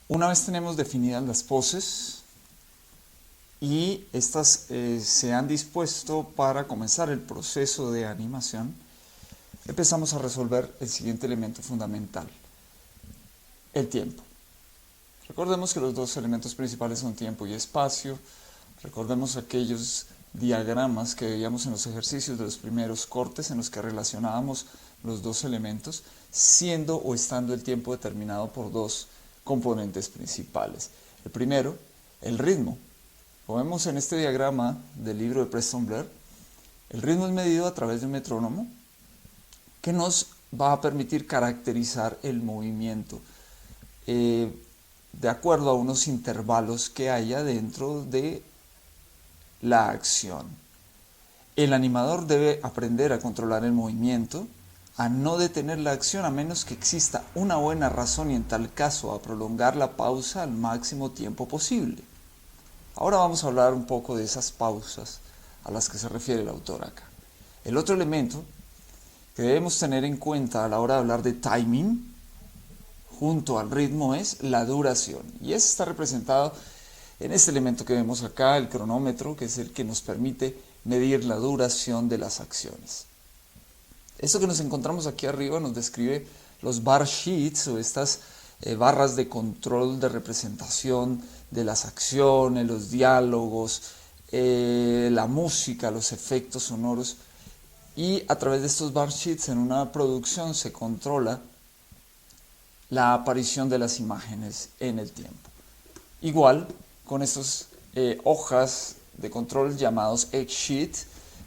Una vez tenemos definidas las poses y estas se han dispuesto para comenzar el proceso de animación, empezamos a resolver el siguiente elemento fundamental: el tiempo. Recordemos que los dos elementos principales son tiempo y espacio. Recordemos aquellos diagramas que veíamos en los ejercicios de los primeros cortes en los que relacionábamos los dos elementos, siendo o estando el tiempo determinado por dos componentes principales. El primero, el ritmo. Como vemos en este diagrama del libro de Preston Blair, el ritmo es medido a través de un metrónomo que nos va a permitir caracterizar el movimiento de acuerdo a unos intervalos que haya dentro de la acción. El animador debe aprender a controlar el movimiento, a no detener la acción a menos que exista una buena razón y en tal caso a prolongar la pausa al máximo tiempo posible. Ahora vamos a hablar un poco de esas pausas a las que se refiere el autor acá. El otro elemento que debemos tener en cuenta a la hora de hablar de timing junto al ritmo es la duración, y eso está representado en este elemento que vemos acá, el cronómetro, que es el que nos permite medir la duración de las acciones. Esto que nos encontramos aquí arriba nos describe los bar sheets o estas barras de control de representación de las acciones, los diálogos, la música, los efectos sonoros, y a través de estos bar sheets en una producción se controla la aparición de las imágenes en el tiempo. Igual con estas hojas de control llamados X-sheet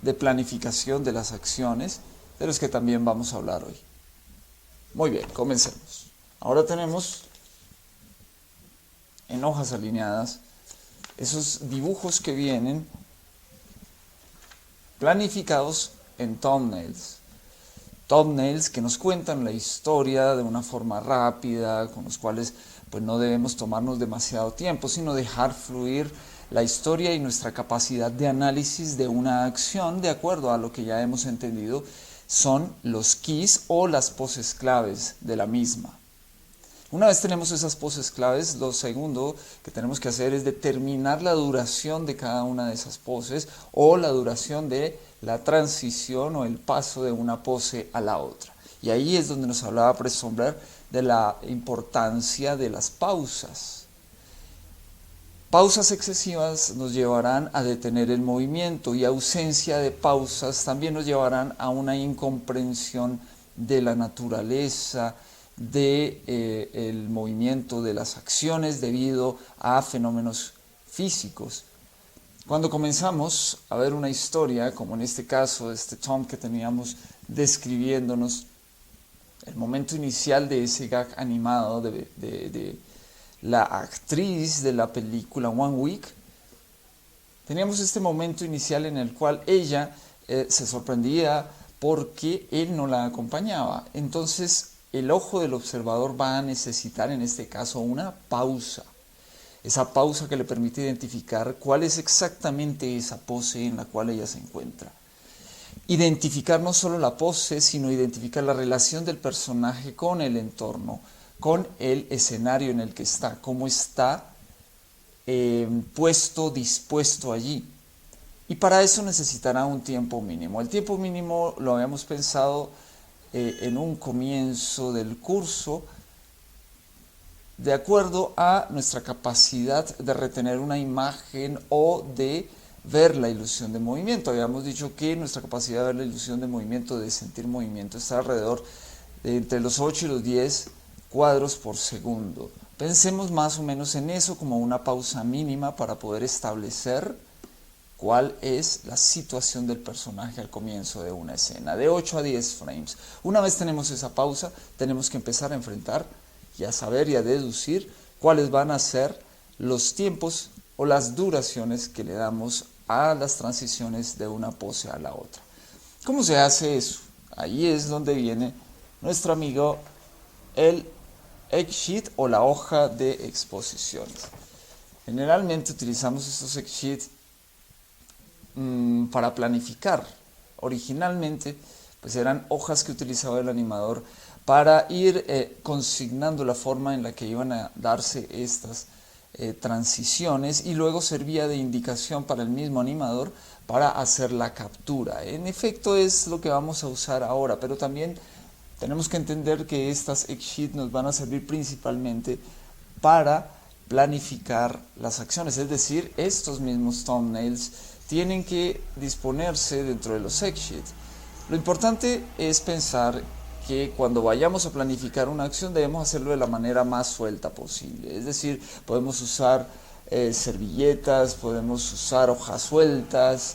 de planificación de las acciones, de los que también vamos a hablar hoy. Muy bien, comencemos. Ahora tenemos en hojas alineadas esos dibujos que vienen planificados en thumbnails. Thumbnails que nos cuentan la historia de una forma rápida, con los cuales pues no debemos tomarnos demasiado tiempo, sino dejar fluir la historia y nuestra capacidad de análisis de una acción de acuerdo a lo que ya hemos entendido son los keys o las poses claves de la misma. Una vez tenemos esas poses claves, lo segundo que tenemos que hacer es determinar la duración de cada una de esas poses o la duración de la transición o el paso de una pose a la otra. Y ahí es donde nos hablaba Preston Blair de la importancia de las pausas. Pausas excesivas nos llevarán a detener el movimiento y ausencia de pausas también nos llevarán a una incomprensión de la naturaleza del movimiento de las acciones debido a fenómenos físicos. Cuando comenzamos a ver una historia, como en este caso, este Tom que teníamos describiéndonos el momento inicial de ese gag animado de la actriz de la película One Week, teníamos este momento inicial en el cual ella se sorprendía porque él no la acompañaba. Entonces el ojo del observador va a necesitar en este caso una pausa. Esa pausa que le permite identificar cuál es exactamente esa pose en la cual ella se encuentra. Identificar no solo la pose, sino identificar la relación del personaje con el entorno, con el escenario en el que está, cómo está puesto, dispuesto allí. Y para eso necesitará un tiempo mínimo. El tiempo mínimo lo habíamos pensado en un comienzo del curso, de acuerdo a nuestra capacidad de retener una imagen o de ver la ilusión de movimiento. Habíamos dicho que nuestra capacidad de ver la ilusión de movimiento, de sentir movimiento, está alrededor de entre los 8 y los 10 cuadros por segundo. Pensemos más o menos en eso como una pausa mínima para poder establecer cuál es la situación del personaje al comienzo de una escena, de 8 a 10 frames. Una vez tenemos esa pausa, tenemos que empezar a enfrentar y a saber y a deducir cuáles van a ser los tiempos o las duraciones que le damos a las transiciones de una pose a la otra. ¿Cómo se hace eso? Ahí es donde viene nuestro amigo el X-sheet o la hoja de exposiciones. Generalmente utilizamos estos X-sheets para planificar. Originalmente pues eran hojas que utilizaba el animador para ir consignando la forma en la que iban a darse estas transiciones, y luego servía de indicación para el mismo animador para hacer la captura. En efecto es lo que vamos a usar ahora, pero también tenemos que entender que estas XSheets nos van a servir principalmente para planificar las acciones, es decir, estos mismos thumbnails tienen que disponerse dentro de los XSheets. Lo importante es pensar que cuando vayamos a planificar una acción debemos hacerlo de la manera más suelta posible, es decir, podemos usar servilletas, podemos usar hojas sueltas,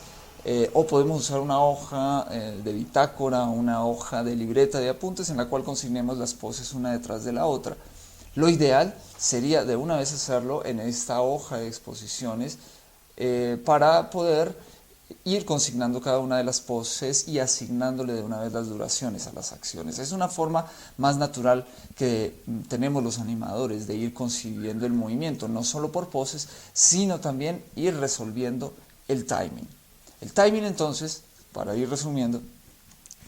o podemos usar una hoja de bitácora, una hoja de libreta de apuntes en la cual consignemos las poses una detrás de la otra. Lo ideal sería de una vez hacerlo en esta hoja de exposiciones para poder ir consignando cada una de las poses y asignándole de una vez las duraciones a las acciones. Es una forma más natural que tenemos los animadores de ir concibiendo el movimiento, no solo por poses, sino también ir resolviendo el timing. El timing, entonces, para ir resumiendo,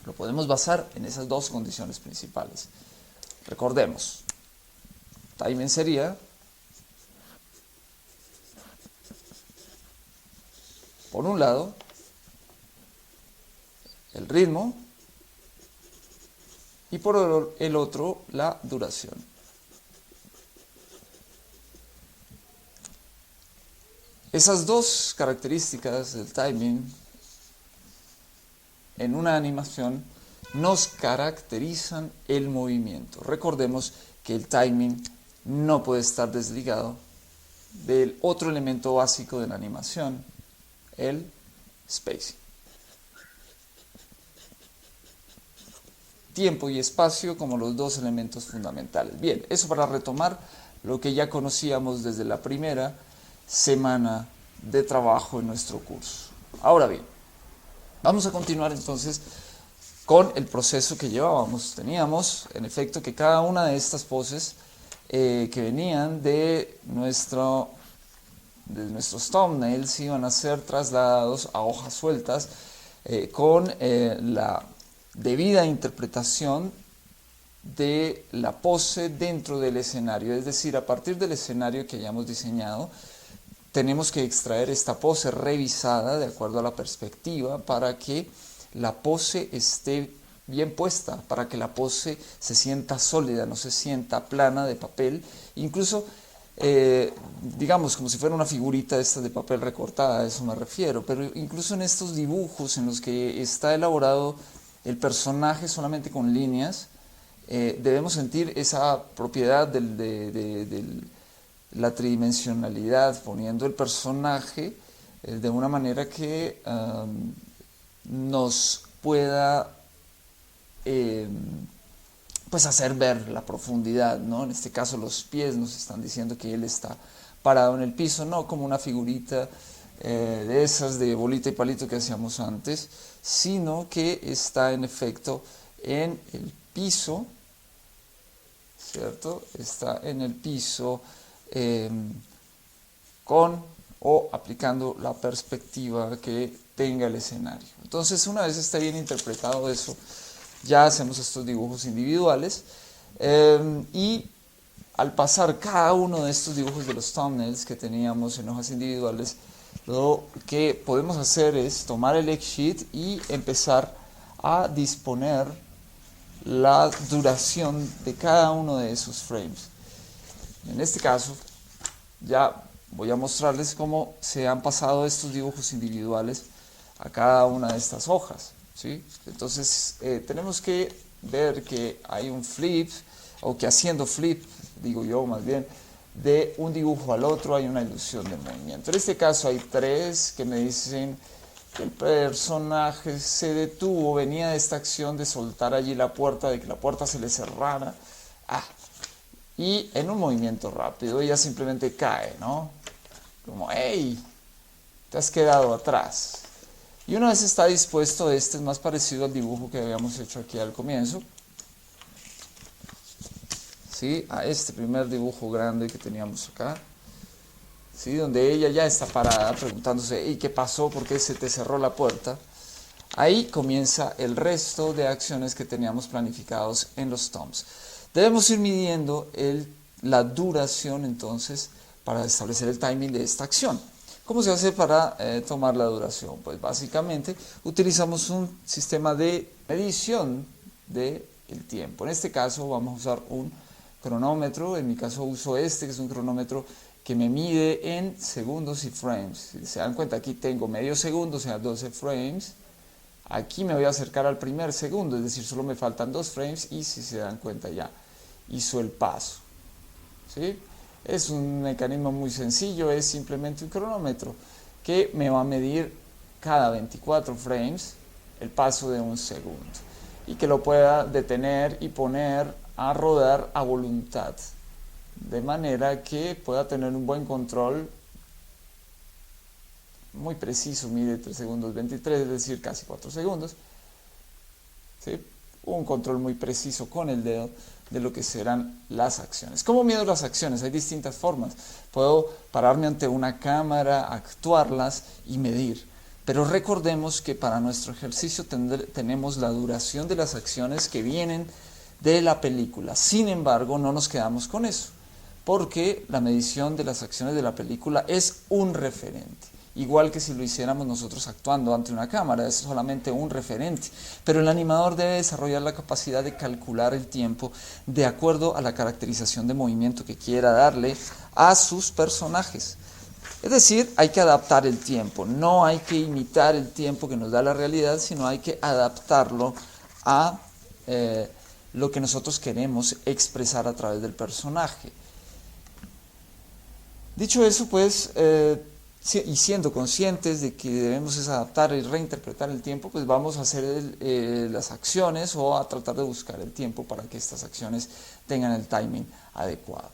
lo podemos basar en esas dos condiciones principales. Recordemos, timing sería, por un lado, el ritmo y por el otro, la duración. Esas dos características del timing en una animación nos caracterizan el movimiento. Recordemos que el timing no puede estar desligado del otro elemento básico de la animación, el spacing. Tiempo y espacio como los dos elementos fundamentales. Bien, eso para retomar lo que ya conocíamos desde la primera semana de trabajo en nuestro curso. Ahora bien, vamos a continuar entonces con el proceso que llevábamos. Teníamos, en efecto, que cada una de estas poses que venían de nuestros thumbnails iban a ser trasladados a hojas sueltas con la debida interpretación de la pose dentro del escenario, es decir, a partir del escenario que hayamos diseñado, tenemos que extraer esta pose revisada de acuerdo a la perspectiva para que la pose esté bien puesta, para que la pose se sienta sólida, no se sienta plana de papel, incluso digamos como si fuera una figurita esta de papel recortada, a eso me refiero, pero incluso en estos dibujos en los que está elaborado el personaje solamente con líneas, debemos sentir esa propiedad de la tridimensionalidad, poniendo el personaje de una manera que nos pueda pues hacer ver la profundidad, ¿no? En este caso los pies nos están diciendo que él está parado en el piso, no como una figurita de esas de bolita y palito que hacíamos antes, sino que está en efecto en el piso, ¿cierto? Está en el piso con o aplicando la perspectiva que tenga el escenario. Entonces, una vez esté bien interpretado eso, ya hacemos estos dibujos individuales y al pasar cada uno de estos dibujos de los thumbnails que teníamos en hojas individuales, lo que podemos hacer es tomar el XSheet y empezar a disponer la duración de cada uno de esos frames. En este caso, ya voy a mostrarles cómo se han pasado estos dibujos individuales a cada una de estas hojas, ¿sí? Entonces tenemos que ver que hay un flip, o que haciendo flip, digo yo más bien, de un dibujo al otro hay una ilusión de movimiento. En este caso hay tres que me dicen que el personaje se detuvo, venía de esta acción de soltar allí la puerta, de que la puerta se le cerrara, y en un movimiento rápido ella simplemente cae, ¿no? Como, ¡hey! Te has quedado atrás. Y una vez está dispuesto, este es más parecido al dibujo que habíamos hecho aquí al comienzo, ¿sí? A este primer dibujo grande que teníamos acá, ¿sí? Donde ella ya está parada preguntándose, ¿y qué pasó? ¿Por qué se te cerró la puerta? Ahí comienza el resto de acciones que teníamos planificados en los toms. Debemos ir midiendo la duración entonces para establecer el timing de esta acción. ¿Cómo se hace para tomar la duración? Pues básicamente utilizamos un sistema de medición del tiempo. En este caso vamos a usar un cronómetro. En mi caso uso que es un cronómetro que me mide en segundos y frames. Si se dan cuenta, aquí tengo medio segundo, o sea 12 frames. Aquí me voy a acercar al primer segundo, es decir, solo me faltan 2 frames y si se dan cuenta ya hizo el paso. ¿Sí? Es un mecanismo muy sencillo, es simplemente un cronómetro que me va a medir cada 24 frames el paso de un segundo y que lo pueda detener y poner a rodar a voluntad, de manera que pueda tener un buen control muy preciso. Mide 3 segundos 23, es decir, casi 4 segundos. ¿Sí? Un control muy preciso con el dedo de lo que serán las acciones. ¿Cómo mido las acciones? Hay distintas formas. Puedo pararme ante una cámara, actuarlas y medir. Pero recordemos que para nuestro ejercicio tenemos la duración de las acciones que vienen de la película. Sin embargo, no nos quedamos con eso, porque la medición de las acciones de la película es un referente. Igual que si lo hiciéramos nosotros actuando ante una cámara, es solamente un referente. Pero el animador debe desarrollar la capacidad de calcular el tiempo de acuerdo a la caracterización de movimiento que quiera darle a sus personajes. Es decir, hay que adaptar el tiempo. No hay que imitar el tiempo que nos da la realidad, sino hay que adaptarlo a lo que nosotros queremos expresar a través del personaje. Dicho eso, pues, y siendo conscientes de que debemos adaptar y reinterpretar el tiempo, pues vamos a hacer las acciones o a tratar de buscar el tiempo para que estas acciones tengan el timing adecuado.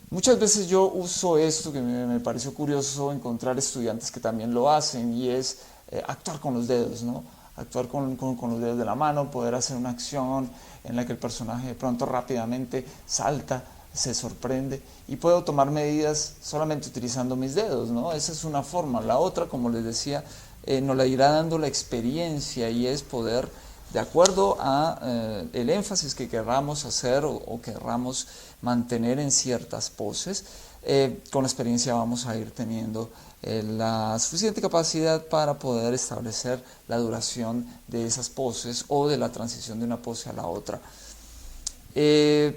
Muchas veces yo uso esto que me pareció curioso encontrar estudiantes que también lo hacen, y es actuar con los dedos, ¿no? Actuar con los dedos de la mano, poder hacer una acción en la que el personaje de pronto rápidamente salta, se sorprende, y puedo tomar medidas solamente utilizando mis dedos, ¿no? Esa es una forma. La otra, como les decía, nos la irá dando la experiencia, y es poder, de acuerdo a el énfasis que querramos hacer o querramos mantener en ciertas poses, con la experiencia vamos a ir teniendo la suficiente capacidad para poder establecer la duración de esas poses o de la transición de una pose a la otra.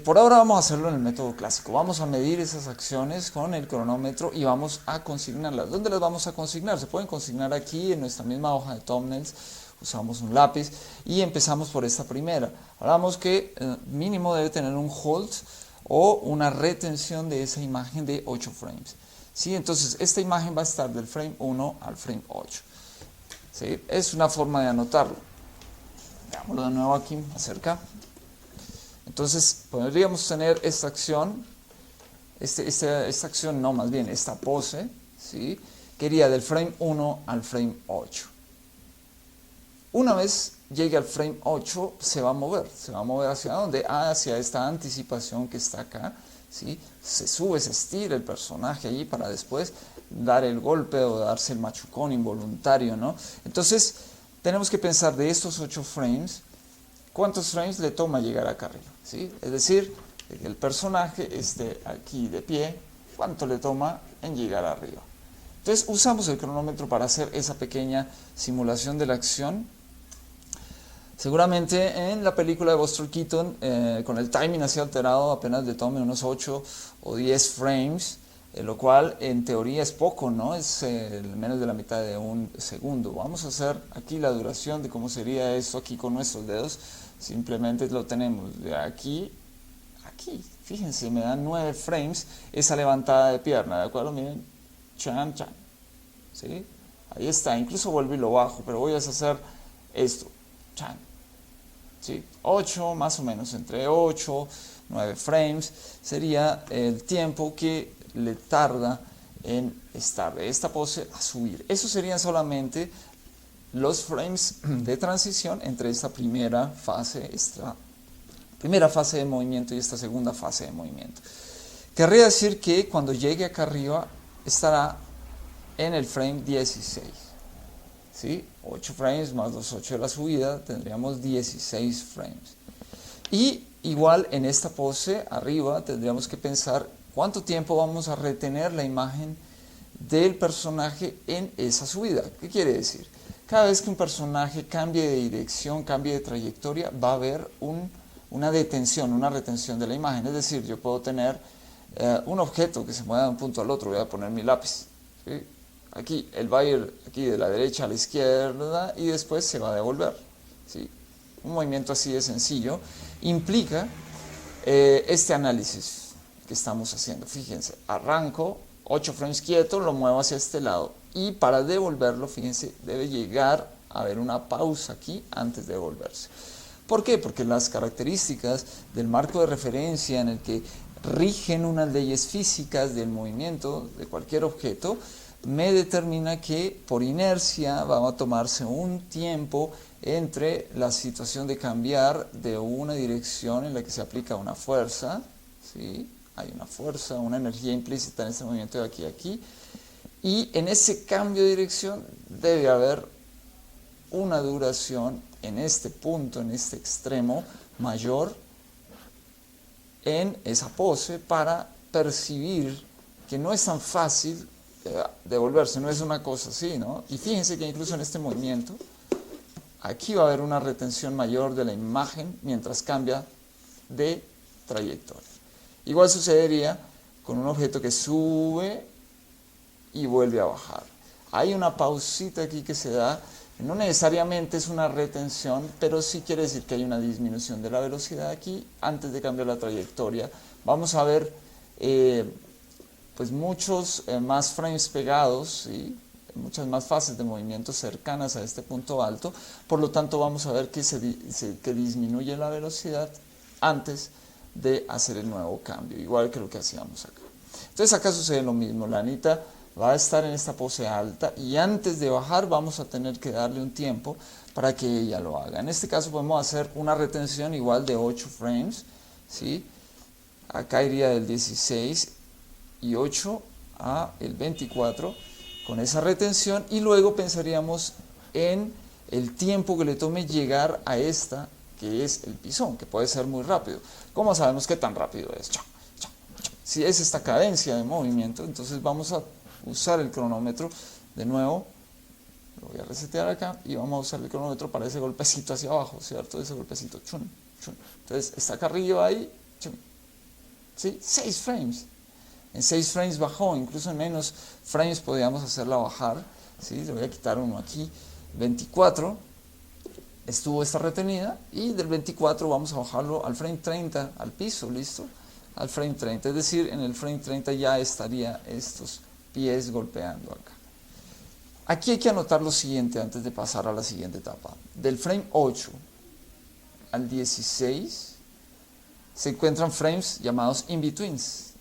Por ahora vamos a hacerlo en el método clásico. Vamos a medir esas acciones con el cronómetro y vamos a consignarlas. ¿Dónde las vamos a consignar? Se pueden consignar aquí en nuestra misma hoja de thumbnails. Usamos un lápiz y empezamos por esta primera. Hablamos que mínimo debe tener un hold o una retención de esa imagen de 8 frames. ¿Sí? Entonces esta imagen va a estar del frame 1 al frame 8. ¿Sí? Es una forma de anotarlo. Veámoslo de nuevo aquí, más cerca. Entonces podríamos tener esta acción, esta acción no, más bien esta pose, ¿sí? Que iría del frame 1 al frame 8. Una vez llegue al frame 8 se va a mover ¿hacia dónde? Hacia esta anticipación que está acá, ¿sí? Se sube, se estira el personaje allí para después dar el golpe o darse el machucón involuntario, ¿no? Entonces tenemos que pensar de estos 8 frames, ¿cuántos frames le toma llegar acá arriba? ¿Sí? Es decir, que el personaje esté aquí de pie, ¿cuánto le toma en llegar arriba? Entonces usamos el cronómetro para hacer esa pequeña simulación de la acción. Seguramente en la película de Buster Keaton, con el timing así alterado, apenas le tome unos 8 o 10 frames, lo cual en teoría es poco, ¿no? Es menos de la mitad de un segundo. Vamos a hacer aquí la duración de cómo sería esto aquí con nuestros dedos. Simplemente lo tenemos de aquí a aquí. Fíjense, me dan 9 frames esa levantada de pierna, ¿de acuerdo? Miren, chan, chan. ¿Sí? Ahí está, incluso vuelvo y lo bajo, pero voy a hacer esto, chan. ¿Sí? 8 más o menos, entre 8, 9 frames sería el tiempo que le tarda en estar de esta pose a subir. Eso serían solamente los frames de transición entre esta primera fase de movimiento y esta segunda fase de movimiento. Querría decir que cuando llegue acá arriba estará en el frame 16. ¿sí? 8 frames más los 8 de la subida, tendríamos 16 frames. Y igual en esta pose arriba tendríamos que pensar cuánto tiempo vamos a retener la imagen del personaje en esa subida. ¿Qué quiere decir? Cada vez que un personaje cambie de dirección, cambie de trayectoria, va a haber una detención, una retención de la imagen. Es decir, yo puedo tener un objeto que se mueva de un punto al otro. Voy a poner mi lápiz, ¿sí? Aquí, él va a ir aquí de la derecha a la izquierda y después se va a devolver, ¿sí? Un movimiento así de sencillo implica este análisis que estamos haciendo. Fíjense, arranco 8 frames quieto, lo muevo hacia este lado y para devolverlo, fíjense, debe llegar a haber una pausa aquí antes de devolverse. ¿Por qué? Porque las características del marco de referencia en el que rigen unas leyes físicas del movimiento de cualquier objeto me determina que por inercia va a tomarse un tiempo entre la situación de cambiar de una dirección en la que se aplica una fuerza, ¿sí? Hay una fuerza, una energía implícita en este movimiento de aquí a aquí, y en ese cambio de dirección debe haber una duración en este punto, en este extremo mayor, en esa pose para percibir que no es tan fácil devolverse, no es una cosa así, ¿no? Y fíjense que incluso en este movimiento, aquí va a haber una retención mayor de la imagen mientras cambia de trayectoria. Igual sucedería con un objeto que sube y vuelve a bajar. Hay una pausita aquí que se da, no necesariamente es una retención, pero sí quiere decir que hay una disminución de la velocidad aquí antes de cambiar la trayectoria. Vamos a ver pues muchos más frames pegados, ¿sí? Muchas más fases de movimiento cercanas a este punto alto, por lo tanto vamos a ver que que disminuye la velocidad antes de hacer el nuevo cambio, igual que lo que hacíamos acá. Entonces acá sucede lo mismo, la Anita va a estar en esta pose alta y antes de bajar vamos a tener que darle un tiempo para que ella lo haga. En este caso podemos hacer una retención igual de 8 frames, ¿sí? Acá iría del 16 y 8 a el 24 con esa retención y luego pensaríamos en el tiempo que le tome llegar a esta que es el pisón, que puede ser muy rápido. ¿Cómo sabemos qué tan rápido es? Si es esta cadencia de movimiento, entonces vamos a usar el cronómetro de nuevo, lo voy a resetear acá y vamos a usar el cronómetro para ese golpecito hacia abajo, ¿cierto? Ese golpecito, chun, chun. Entonces está acá arriba ahí, chun. ¿Sí? 6 frames. En 6 frames bajó, incluso en menos frames podíamos hacerla bajar, ¿sí? Le voy a quitar uno aquí, 24, estuvo esta retenida y del 24 vamos a bajarlo al frame 30, al piso, ¿listo? Al frame 30, es decir, en el frame 30 ya estaría estos pies golpeando acá. Aquí hay que anotar lo siguiente antes de pasar a la siguiente etapa. Del frame 8 al 16 se encuentran frames llamados in-betweens.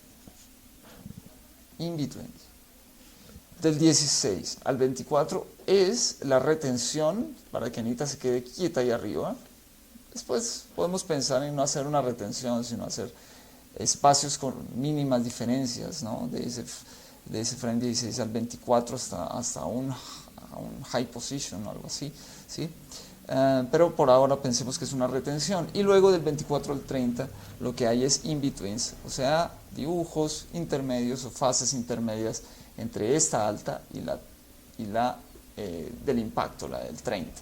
Del 16 al 24 es la retención para que Anita se quede quieta ahí arriba. Después podemos pensar en no hacer una retención, sino hacer espacios con mínimas diferencias, ¿no? De ese frame 16 al 24 hasta un high position o algo así, ¿sí? Pero por ahora pensemos que es una retención. Y luego del 24 al 30 lo que hay es in-betweens, o sea, dibujos intermedios o fases intermedias entre esta alta y la del impacto, la del 30.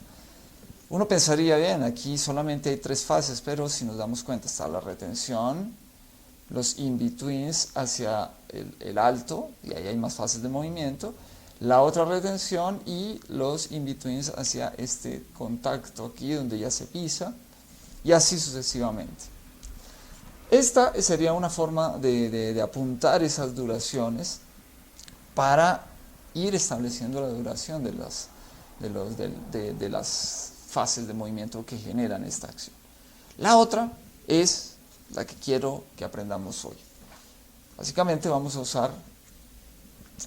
Uno pensaría, bien, aquí solamente hay 3 fases, pero si nos damos cuenta está la retención, los in-betweens hacia el alto, y ahí hay más fases de movimiento, la otra retención y los in-betweens hacia este contacto aquí donde ya se pisa, y así sucesivamente. Esta sería una forma de apuntar esas duraciones para ir estableciendo la duración de las fases de movimiento que generan esta acción. La otra es la que quiero que aprendamos hoy. Básicamente vamos a usar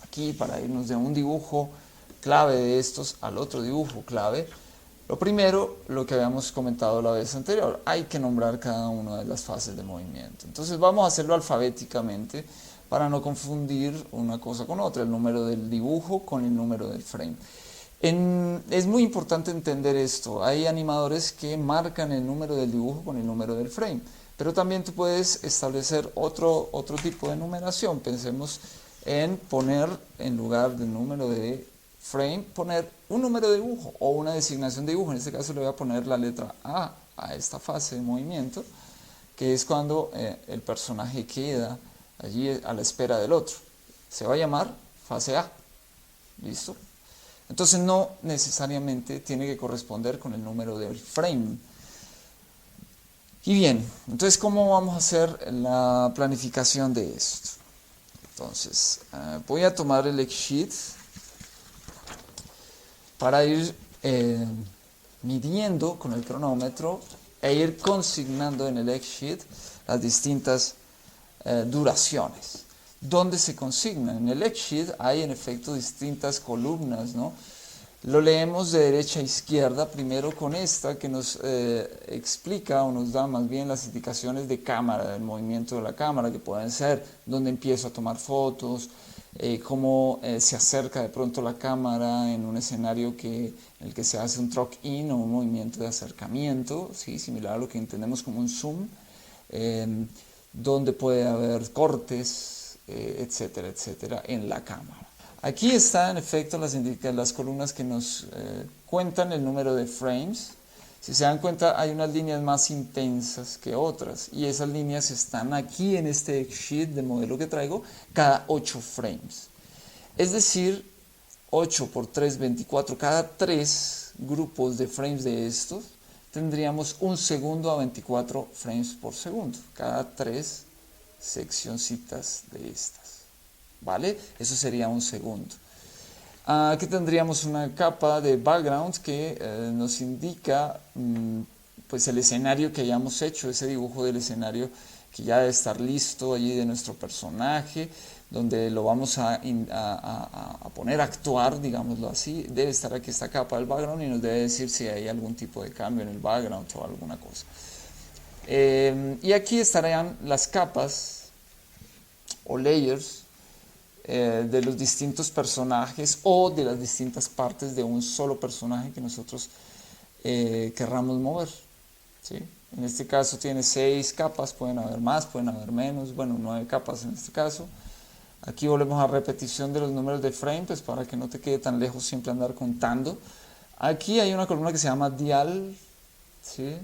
aquí para irnos de un dibujo clave de estos al otro dibujo clave. Lo primero, lo que habíamos comentado la vez anterior, hay que nombrar cada una de las fases de movimiento. Entonces vamos a hacerlo alfabéticamente para no confundir una cosa con otra, el número del dibujo con el número del frame. Es muy importante entender esto. Hay animadores que marcan el número del dibujo con el número del frame, pero también tú puedes establecer otro tipo de numeración. Pensemos en poner, en lugar del número de frame, poner un número de dibujo o una designación de dibujo. En este caso le voy a poner la letra a esta fase de movimiento, que es cuando el personaje queda allí a la espera del otro. Se va a llamar fase A. ¿Listo? Entonces no necesariamente tiene que corresponder con el número del frame. Y bien, entonces ¿cómo vamos a hacer la planificación de esto? Entonces, voy a tomar el X-Sheet para ir midiendo con el cronómetro e ir consignando en el X-Sheet las distintas duraciones. ¿Dónde se consignan? En el X-Sheet hay en efecto distintas columnas, ¿no? Lo leemos de derecha a izquierda, primero con esta que nos explica o nos da más bien las indicaciones de cámara, del movimiento de la cámara, que pueden ser dónde empiezo a tomar fotos, cómo se acerca de pronto la cámara en un escenario en el que se hace un truck-in o un movimiento de acercamiento, ¿sí? Similar a lo que entendemos como un zoom, donde puede haber cortes, etcétera, etcétera, en la cámara. Aquí están en efecto las columnas que nos cuentan el número de frames. Si se dan cuenta, hay unas líneas más intensas que otras, y esas líneas están aquí en este sheet de modelo que traigo cada 8 frames. Es decir, 8 por 3, 24, cada 3 grupos de frames de estos tendríamos 1 segundo a 24 frames por segundo, cada 3 seccioncitas de estas. ¿Vale? Eso sería 1 segundo. Aquí tendríamos una capa de background que nos indica pues el escenario que hayamos hecho, ese dibujo del escenario que ya debe estar listo allí de nuestro personaje, donde lo vamos a poner a actuar, digámoslo así. Debe estar aquí esta capa del background y nos debe decir si hay algún tipo de cambio en el background o alguna cosa. Y aquí estarían las capas o layers de los distintos personajes o de las distintas partes de un solo personaje que nosotros querramos mover, ¿sí? En este caso tiene 6 capas, pueden haber más, pueden haber menos, bueno, 9 capas en este caso. Aquí volvemos a repetición de los números de frame, pues para que no te quede tan lejos siempre andar contando. Aquí hay una columna que se llama dial, ¿sí?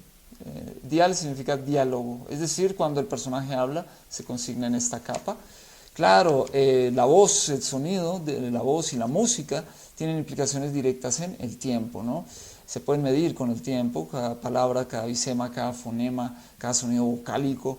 Dial significa diálogo, es decir, cuando el personaje habla se consigna en esta capa. Claro, la voz, el sonido de la voz y la música tienen implicaciones directas en el tiempo, ¿no? Se pueden medir con el tiempo, cada palabra, cada bisema, cada fonema, cada sonido vocálico,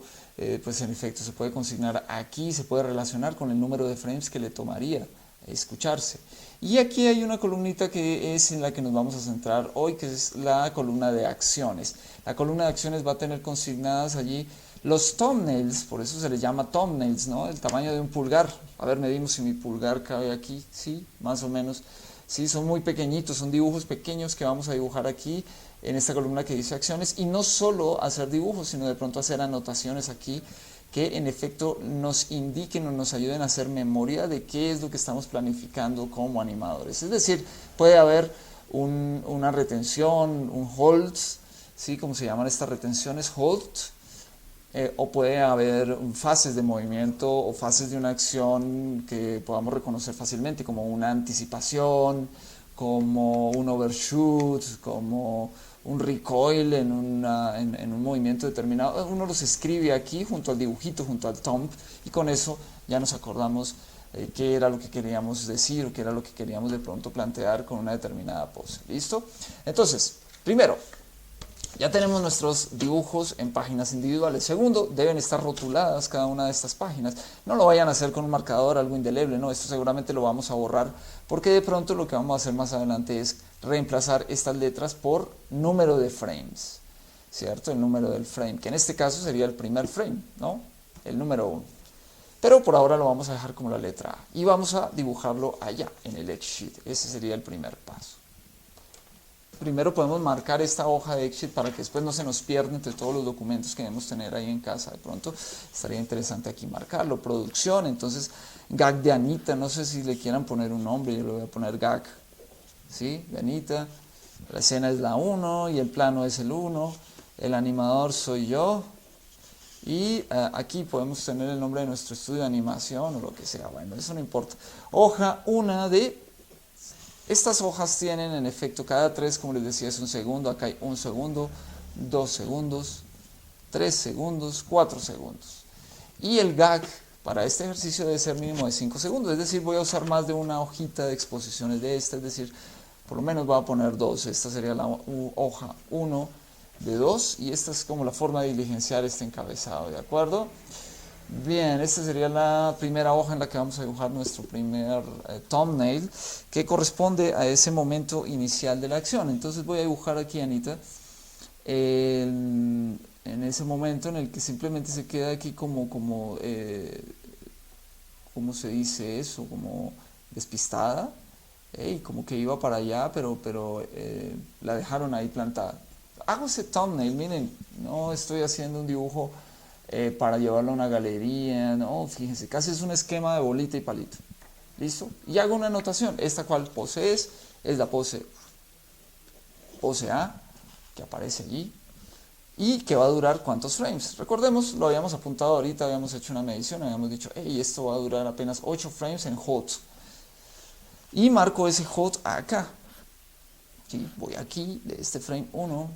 pues en efecto se puede consignar aquí, se puede relacionar con el número de frames que le tomaría escucharse. Y aquí hay una columnita que es en la que nos vamos a centrar hoy, que es la columna de acciones. La columna de acciones va a tener consignadas allí los thumbnails, por eso se les llama thumbnails, ¿no? El tamaño de un pulgar. A ver, medimos si mi pulgar cabe aquí, sí, más o menos. Sí, son muy pequeñitos, son dibujos pequeños que vamos a dibujar aquí en esta columna que dice acciones. Y no solo hacer dibujos, sino de pronto hacer anotaciones aquí que en efecto nos indiquen o nos ayuden a hacer memoria de qué es lo que estamos planificando como animadores. Es decir, puede haber una retención, un hold, ¿sí? Como se llaman estas retenciones, hold. O puede haber fases de movimiento o fases de una acción que podamos reconocer fácilmente, como una anticipación, como un overshoot, como un recoil en un movimiento determinado. Uno los escribe aquí junto al dibujito, junto al thumb, y con eso ya nos acordamos qué era lo que queríamos decir o qué era lo que queríamos de pronto plantear con una determinada pose. ¿Listo? Entonces, primero, ya tenemos nuestros dibujos en páginas individuales. Segundo, deben estar rotuladas cada una de estas páginas. No lo vayan a hacer con un marcador, algo indeleble, no, esto seguramente lo vamos a borrar, porque de pronto lo que vamos a hacer más adelante es reemplazar estas letras por número de frames, ¿cierto? El número del frame, que en este caso sería el primer frame, ¿no? El número 1. Pero por ahora lo vamos a dejar como la letra A. Y vamos a dibujarlo allá, en el X-Sheet. Ese sería el primer paso. Primero podemos marcar esta hoja de Excel para que después no se nos pierda entre todos los documentos que debemos tener ahí en casa. De pronto estaría interesante aquí marcarlo. Producción, entonces gag de Anita, no sé si le quieran poner un nombre, yo le voy a poner gag, ¿sí? De Anita. La escena es la 1 y el plano es el 1. El animador soy yo. Y aquí podemos tener el nombre de nuestro estudio de animación o lo que sea. Bueno, eso no importa. Hoja 1 de... Estas hojas tienen en efecto cada 3, como les decía, es un segundo. Acá hay 1 segundo, 2 segundos, 3 segundos, 4 segundos. Y el gag para este ejercicio debe ser mínimo de 5 segundos. Es decir, voy a usar más de una hojita de exposiciones de esta. Es decir, por lo menos voy a poner 2. Esta sería la hoja 1 de 2. Y esta es como la forma de diligenciar este encabezado, ¿de acuerdo? Bien, esta sería la primera hoja en la que vamos a dibujar nuestro primer thumbnail, que corresponde a ese momento inicial de la acción. Entonces voy a dibujar aquí, Anita, en ese momento en el que simplemente se queda aquí como ¿cómo se dice eso? Como despistada, y como que iba para allá, pero la dejaron ahí plantada. Hago ese thumbnail, miren, no estoy haciendo un dibujo para llevarlo a una galería, no, fíjense, casi es un esquema de bolita y palito. ¿Listo? Y hago una anotación, esta cual pose es la pose A, que aparece allí, y que va a durar cuántos frames. Recordemos, lo habíamos apuntado ahorita, habíamos hecho una medición, habíamos dicho, hey, esto va a durar apenas 8 frames en HOT. Y marco ese HOT acá. ¿Sí? Voy aquí, de este frame 1,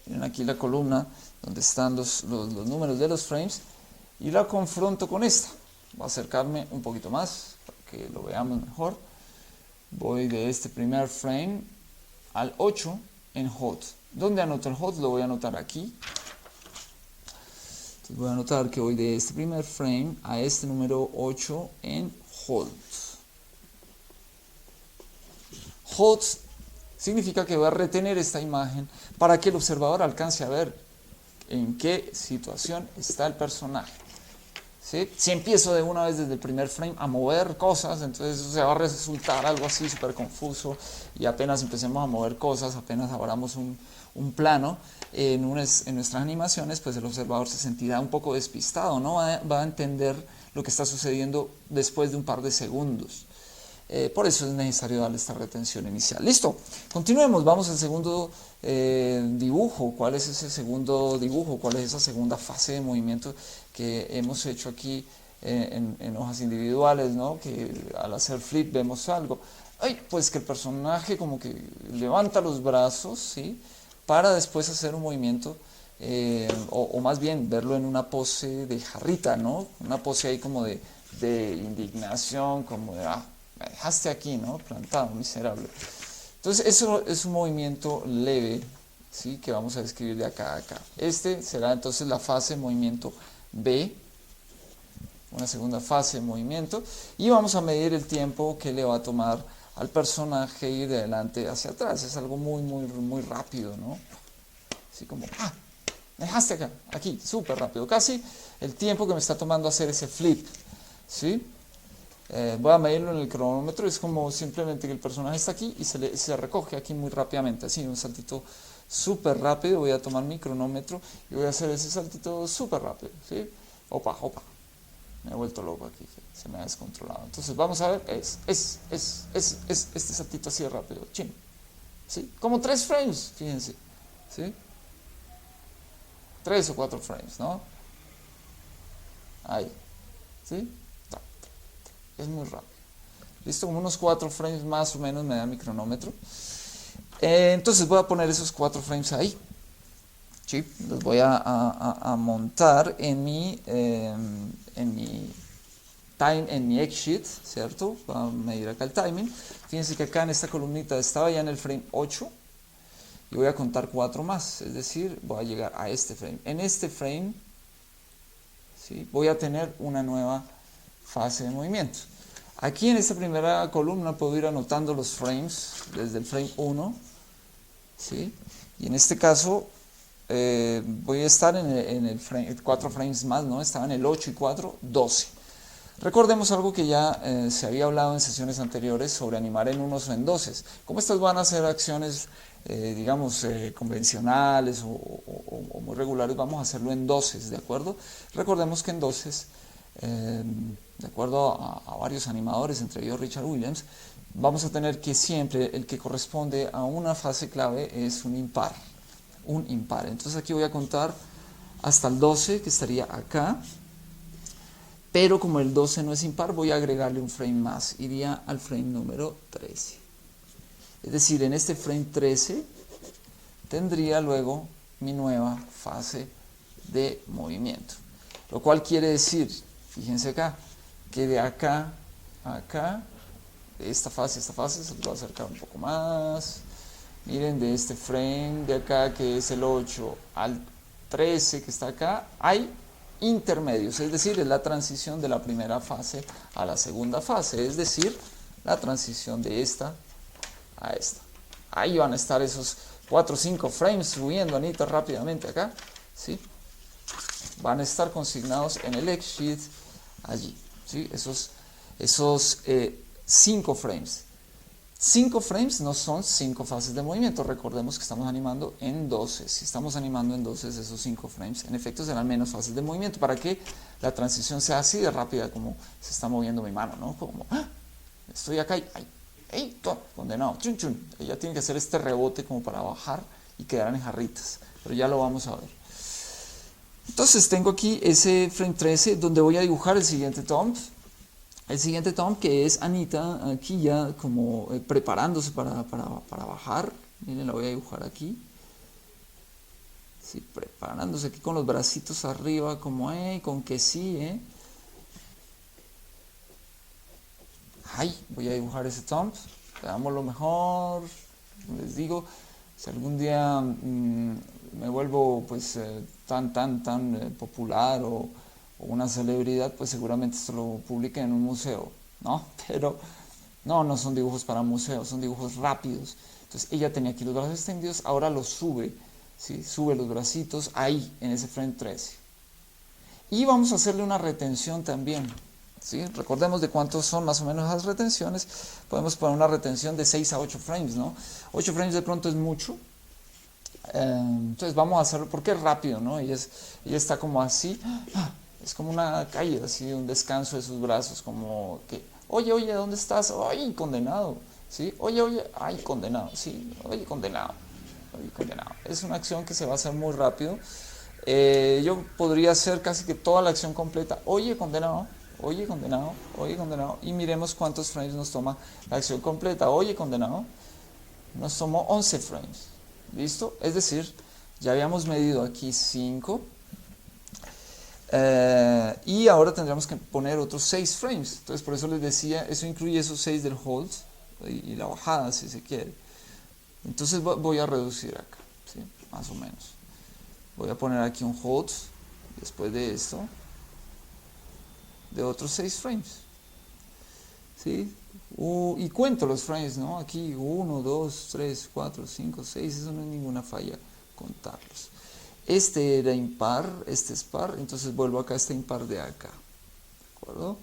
miren aquí la columna donde están los números de los frames, y la confronto con esta. Voy a acercarme un poquito más para que lo veamos mejor. Voy de este primer frame al 8 en HOT. ¿Dónde anoto el HOT? Lo voy a anotar aquí. Entonces voy a anotar que voy de este primer frame a este número 8 en HOT. HOT significa que voy a retener esta imagen para que el observador alcance a ver en qué situación está el personaje. ¿Sí? Si empiezo de una vez desde el primer frame a mover cosas, entonces se va a resultar algo así súper confuso, y apenas empecemos a mover cosas, apenas abramos un plano en nuestras animaciones, pues el observador se sentirá un poco despistado, no va a entender lo que está sucediendo después de un par de segundos. Por eso es necesario darle esta retención inicial. Listo, continuemos, vamos al segundo dibujo. ¿Cuál es ese segundo dibujo? ¿Cuál es esa segunda fase de movimiento que hemos hecho aquí en hojas individuales, ¿no? Que al hacer flip vemos algo. Ay, pues que el personaje como que levanta los brazos, ¿sí? Para después hacer un movimiento, o más bien verlo en una pose de jarrita, ¿no? Una pose ahí como de indignación, como de, me dejaste aquí, ¿no? Plantado, miserable. Entonces, eso es un movimiento leve, ¿sí? Que vamos a describir de acá a acá. Este será entonces la fase de movimiento B, una segunda fase de movimiento, y vamos a medir el tiempo que le va a tomar al personaje ir de adelante hacia atrás. Es algo muy, muy, muy rápido, ¿no? Así como, me dejaste acá, aquí, súper rápido, casi el tiempo que me está tomando hacer ese flip, ¿sí? Voy a medirlo en el cronómetro. Es como simplemente que el personaje está aquí y se recoge aquí muy rápidamente, así, un saltito súper rápido. Voy a tomar mi cronómetro y voy a hacer ese saltito súper rápido, ¿sí? Opa, me he vuelto loco aquí, se me ha descontrolado. Entonces vamos a ver, este saltito así de rápido, chin, ¿sí? Como 3 frames, fíjense, ¿sí? 3 o 4 frames, ¿no? Ahí, ¿sí? Es muy rápido. Listo, como unos 4 frames más o menos me da mi cronómetro. Entonces voy a poner esos 4 frames ahí. ¿Sí? Los voy a montar en mi X-Sheet, ¿cierto? Voy a medir acá el timing. Fíjense que acá en esta columnita estaba ya en el frame 8 y voy a contar 4 más, es decir, voy a llegar a este frame. En este frame, ¿sí? Voy a tener una nueva fase de movimiento. Aquí en esta primera columna puedo ir anotando los frames desde el frame 1, ¿sí? Y en este caso voy a estar en el frame, 4 frames más, ¿no? Estaba en el 8 y 4, 12. Recordemos algo que ya se había hablado en sesiones anteriores sobre animar en unos o en doces. Como estas van a ser acciones, digamos, convencionales o muy regulares, vamos a hacerlo en doces, ¿de acuerdo? Recordemos que en doces de acuerdo a varios animadores, entre ellos Richard Williams, vamos a tener que siempre el que corresponde a una fase clave es un impar. Un impar. Entonces aquí voy a contar hasta el 12, que estaría acá. Pero como el 12 no es impar, voy a agregarle un frame más. Iría al frame número 13. Es decir, en este frame 13 tendría luego mi nueva fase de movimiento. Lo cual quiere decir, fíjense acá, que de acá a acá, de esta fase a esta fase, se los voy a acercar un poco más. Miren, de este frame de acá, que es el 8, al 13 que está acá, hay intermedios, es decir, es la transición de la primera fase a la segunda fase, es decir, la transición de esta a esta. Ahí van a estar esos 4 o 5 frames subiendo, Anita, rápidamente acá, ¿sí? Van a estar consignados en el X-Sheet allí, ¿sí? Esos 5 frames. 5 frames no son 5 fases de movimiento. Recordemos que estamos animando en 12. Si estamos animando en 12, esos 5 frames, en efecto, serán menos fases de movimiento para que la transición sea así de rápida como se está moviendo mi mano, ¿no? Como, ¡ah! Estoy acá y ¡ay! ¡Ey! Condenado. ¡Chun, chun! Ella tiene que hacer este rebote como para bajar y quedar en jarritas. Pero ya lo vamos a ver. Entonces tengo aquí ese frame 13 donde voy a dibujar el siguiente thumb. El siguiente thumb, que es Anita aquí ya como preparándose para bajar. Miren, la voy a dibujar aquí. Sí, preparándose aquí con los bracitos arriba, como, con que sí, Ay, voy a dibujar ese thumb. Veamos lo mejor. Les digo, si algún día me vuelvo pues tan popular o una celebridad, pues seguramente esto lo publique en un museo, ¿no? Pero no son dibujos para museos, son dibujos rápidos. Entonces ella tenía aquí los brazos extendidos, ahora los sube, ¿sí? Sube los bracitos ahí, en ese frame 13. Y vamos a hacerle una retención también, ¿sí? Recordemos de cuántos son más o menos las retenciones. Podemos poner una retención de 6 a 8 frames, ¿no? 8 frames de pronto es mucho. Entonces vamos a hacerlo porque es rápido, ¿no? Ella está como así. Es como una caída, así, un descanso de sus brazos, como que, oye, ¿dónde estás? ¡Ay, condenado! ¿Sí? Oye, ¡ay, condenado! Sí, oye, condenado. Oye, condenado. Es una acción que se va a hacer muy rápido. Yo podría hacer casi que toda la acción completa. Oye, condenado. Oye, condenado. Oye, condenado. Y miremos cuántos frames nos toma la acción completa. Oye, condenado. Nos tomó 11 frames. ¿Listo? Es decir, ya habíamos medido aquí 5. Y ahora tendremos que poner otros 6 frames. Entonces por eso les decía, eso incluye esos 6 del hold y la bajada si se quiere. Entonces voy a reducir acá, ¿sí? Más o menos. Voy a poner aquí un hold después de esto de otros 6 frames, ¿sí? Y cuento los frames, ¿no? Aquí 1, 2, 3, 4, 5, 6, eso no es ninguna falla contarlos. Este era impar, este es par, entonces vuelvo acá a este impar de acá, ¿de acuerdo?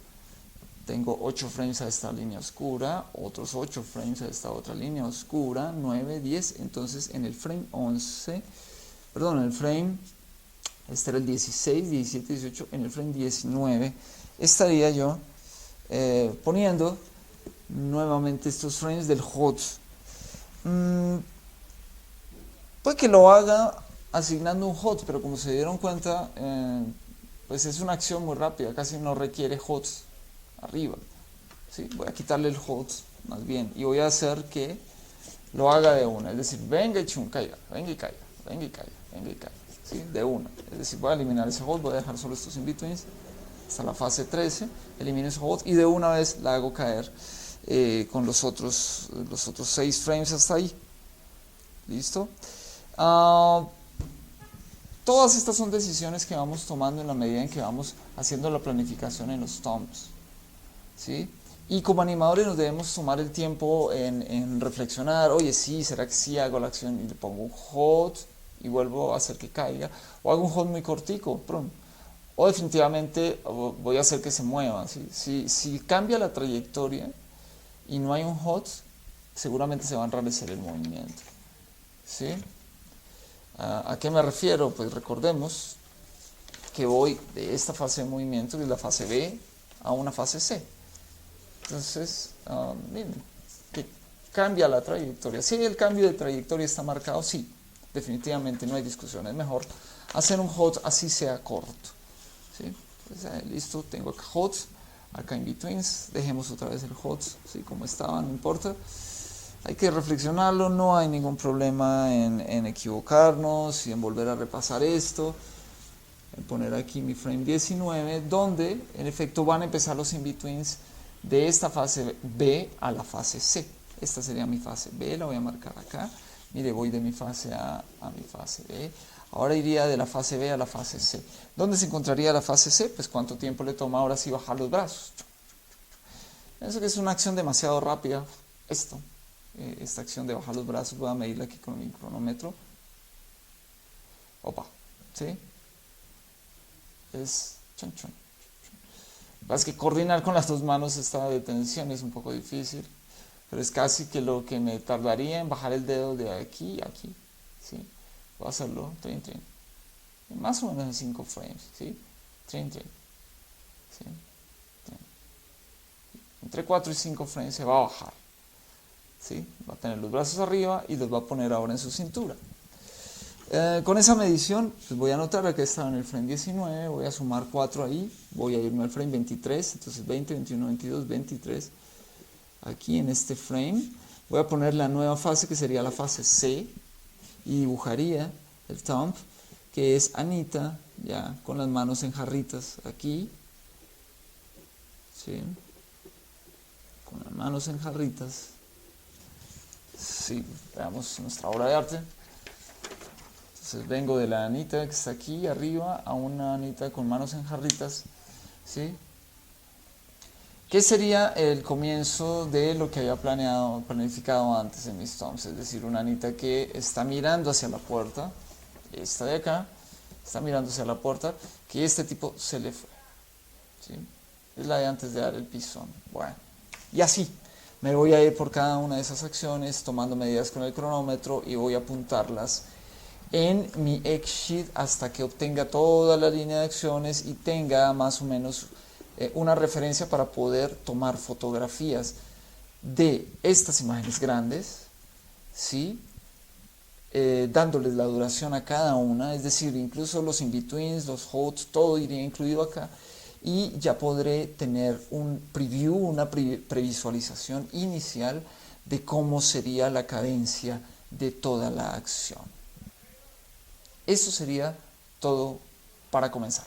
Tengo 8 frames a esta línea oscura, otros 8 frames a esta otra línea oscura, 9, 10, entonces en el frame 11, perdón, en el frame, este era el 16, 17, 18, en el frame 19 estaría yo poniendo nuevamente estos frames del hot. Puede que lo haga asignando un hot, pero como se dieron cuenta, pues es una acción muy rápida, casi no requiere hots arriba, ¿sí? Voy a quitarle el hot más bien y voy a hacer que lo haga de una, es decir, venga y chum, caiga, venga y caiga, venga y caiga, venga y caiga, ¿sí? De una, es decir, voy a eliminar ese hot, voy a dejar solo estos in-betweens hasta la fase 13, elimino ese hot y de una vez la hago caer con los otros 6 frames hasta ahí. ¿Listo? Todas estas son decisiones que vamos tomando en la medida en que vamos haciendo la planificación en los thumbs, ¿sí? Y como animadores nos debemos tomar el tiempo en reflexionar, oye, sí, ¿será que sí hago la acción y le pongo un hot y vuelvo a hacer que caiga? O hago un hot muy cortico, prum. O definitivamente voy a hacer que se mueva, ¿sí? Si cambia la trayectoria y no hay un hot, seguramente se va a enrarecer el movimiento, ¿sí? ¿A qué me refiero? Pues recordemos que voy de esta fase de movimiento, que es la fase B, a una fase C. Entonces, miren, que cambia la trayectoria. Si el cambio de trayectoria está marcado, sí, definitivamente no hay discusión. Es mejor hacer un HOT así sea corto. ¿Sí? Pues, listo, tengo acá HOT, acá in betweens, dejemos otra vez el HOT, ¿sí? Como estaba, no importa. Hay que reflexionarlo, no hay ningún problema en equivocarnos y en volver a repasar esto. En poner aquí mi frame 19, donde en efecto van a empezar los in-betweens de esta fase B a la fase C. Esta sería mi fase B, la voy a marcar acá. Mire, voy de mi fase A a mi fase B. Ahora iría de la fase B a la fase C. ¿Dónde se encontraría la fase C? Pues cuánto tiempo le toma ahora sí bajar los brazos. Eso que es una acción demasiado rápida. Esta acción de bajar los brazos, voy a medirla aquí con mi cronómetro. Opa, ¿sí? Es chon, chon. Es que coordinar con las dos manos esta detención es un poco difícil, pero es casi que lo que me tardaría en bajar el dedo de aquí a aquí, ¿sí? Voy a hacerlo, trin, trin. Más o menos en 5 frames, ¿sí? Trin, trin. ¿Sí? Trin. Entre 4 y 5 frames se va a bajar, ¿sí? Va a tener los brazos arriba y los va a poner ahora en su cintura. Con esa medición, pues voy a anotar que estaba en el frame 19, voy a sumar 4 ahí, voy a irme al frame 23, entonces 20, 21, 22, 23. Aquí en este frame voy a poner la nueva fase que sería la fase C y dibujaría el thumb, que es Anita, ya con las manos en jarritas aquí, ¿sí? Con las manos en jarritas. Sí, veamos nuestra obra de arte. Entonces vengo de la Anita que está aquí arriba a una Anita con manos en jarritas, ¿sí? ¿Qué sería el comienzo de lo que había planificado antes en mis thumbs? Es decir, una Anita que está mirando hacia la puerta, esta de acá, está mirando hacia la puerta, que este tipo se le fue, ¿sí? Es la de antes de dar el pisón. Bueno, y así me voy a ir por cada una de esas acciones, tomando medidas con el cronómetro y voy a apuntarlas en mi X-Sheet hasta que obtenga toda la línea de acciones y tenga más o menos una referencia para poder tomar fotografías de estas imágenes grandes, ¿sí? Dándoles la duración a cada una, es decir, incluso los in-betweens, los HOTs, todo iría incluido acá, y ya podré tener un preview, una previsualización inicial de cómo sería la cadencia de toda la acción. Eso sería todo para comenzar.